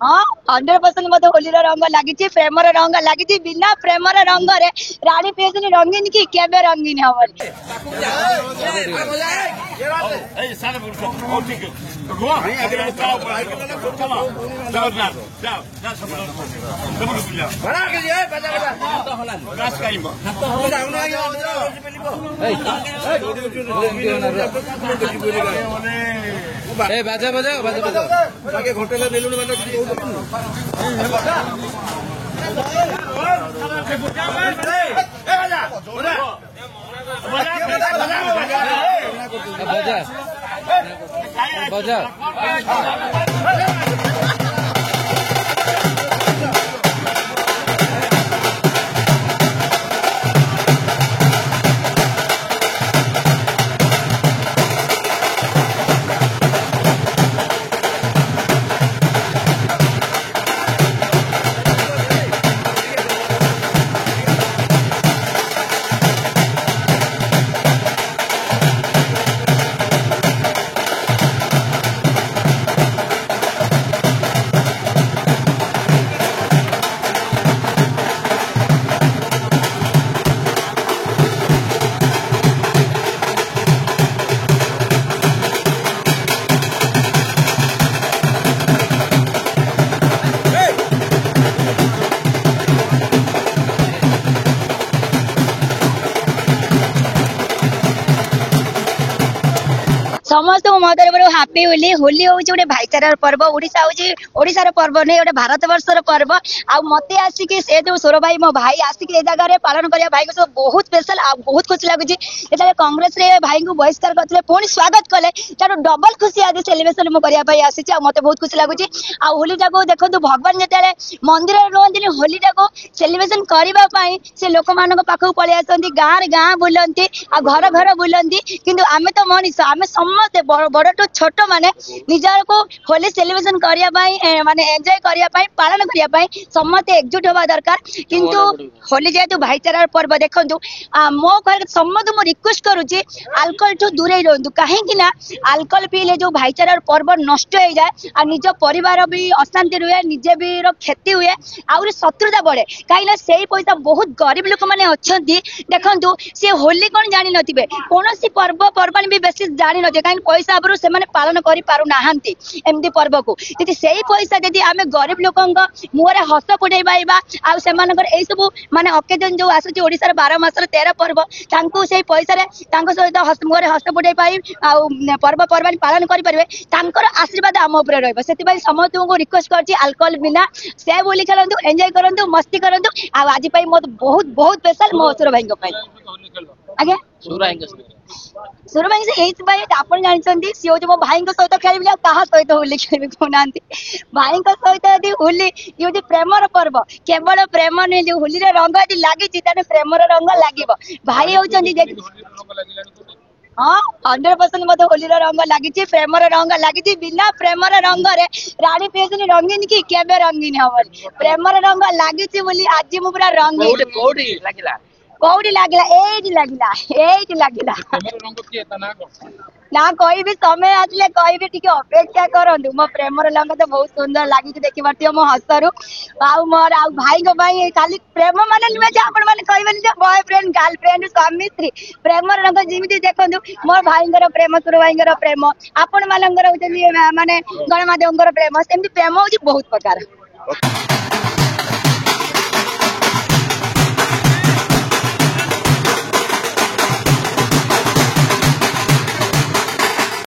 हाँ 100% मत होली रंग लगी प्रेमर रंग लगी बिना प्रेमर रंग रे रानी पेजनी रंगीन की केबे रंगीन हमारी बाजा बाजा बाजा बाजा घंटे बजा समस्त मदर बड़ हापी होली होली हूँ गोटे भाईचार पर्व ओडिशा हूँ ओडिशार पर्व नहीं गोटे भारत वर्षर पर्व आ मत आसिक से जो सोर भाई मो भाई आसिक ए जगह पालन करने भाई सब बहुत स्पेशल आ बहुत खुशी लगुच जो कांग्रेस रे भाई को बहिष्कार करते पुणी स्वागत कले तार डबल खुशी आज सेलिब्रेशन मुझे आसी मत बहुत खुशी लगुच आ होली टाक देखो भगवान जो मंदिर रुहति होली टाक सेलिब्रेशन करने से लोक मान पाखक पलि आसती गाँव गाँ बुलती आ घर घर बुलती किंतु आमे तो मनीष आमे समस्ते बड़ टू छोट माने निजर को होली सेलिब्रेशन करने माने एंजॉय करने पालन करने समस्ते एकजुट होगा दरकार किंतु होली जेहेतु भाईचार पर्व देखु मो कह समस्त मु रिक्वेस्ट करुच्ची अल्कोहल ठू दूरे रुहतु कहीं अल्कोहल पीले जो भाईचार पर्व नष्ट हो जाए और निज परिवार भी अशांति रुए निजे भी क्षति हुए आउरी शत्रुता बढ़े कहीं से पैसा बहुत गरीब लोक मैंने अच्छा देखु सी होली कौन जानी नथिबे कौन पर्व पर्वाणी भी बेसी जानी नथिबे कहीं पैसा आबरू से पालन कर पारुना एमती पर्व को यदि से पैसा जदि आम गरीब लोक मुहर हस फुटे पाइबा आउ से सब माने अकेजन जो आसुची ओडिशार 12 मासर 13 पर्व तांको से पैसा सहित मुहर हस फुटे पाई आउ पर्व पर्वाणी पालन कर आशीर्वाद आम उपर रही से समस्त को रिक्वेस्ट कर अल्कोहल बिना से बोली खेलतु एंजॉय करंतु मस्ती करंतु आज मत बहुत बहुत स्पेशल मो सुर भाई आज्ञा सुर भाई से आप जानते सी हूँ मो भाई सहित खेल क्या सहित होली खेल कहना भाई सहित यदि होली ये हूँ प्रेमर पर्व केवल प्रेम नहीं जो होली रंग यदि लगी प्रेमर रंग लगे भाई होती हाँ 100% मत होली रंग लगी प्रेमर रंग लगी बिना प्रेमर रंग रे रानी पेजनी रंगीन की केबे रंगीन हमारी प्रेमर रंग लगी आज मु पूरा रंगीन कौड़ी लगिला ना कोई भी समय आसले कोई भी टिके अपेक्षा करंतु मो प्रेमर रंग तो बहुत सुंदर लगी देखि पारती मो हसरू आउ मोर आउ भाई को भाई खाली प्रेम माने नुहे जे आपण माने कहबेनी जे बॉयफ्रेंड गर्लफ्रेंड स्वामी स्त्री प्रेमर रंग जिमिति देखंतु मोर भाईंगर प्रेम सुर भाईंगर प्रेम आपण मानंगर होते माने गणमाध्यमकर प्रेम सेमति प्रेम होची बहुत प्रकार।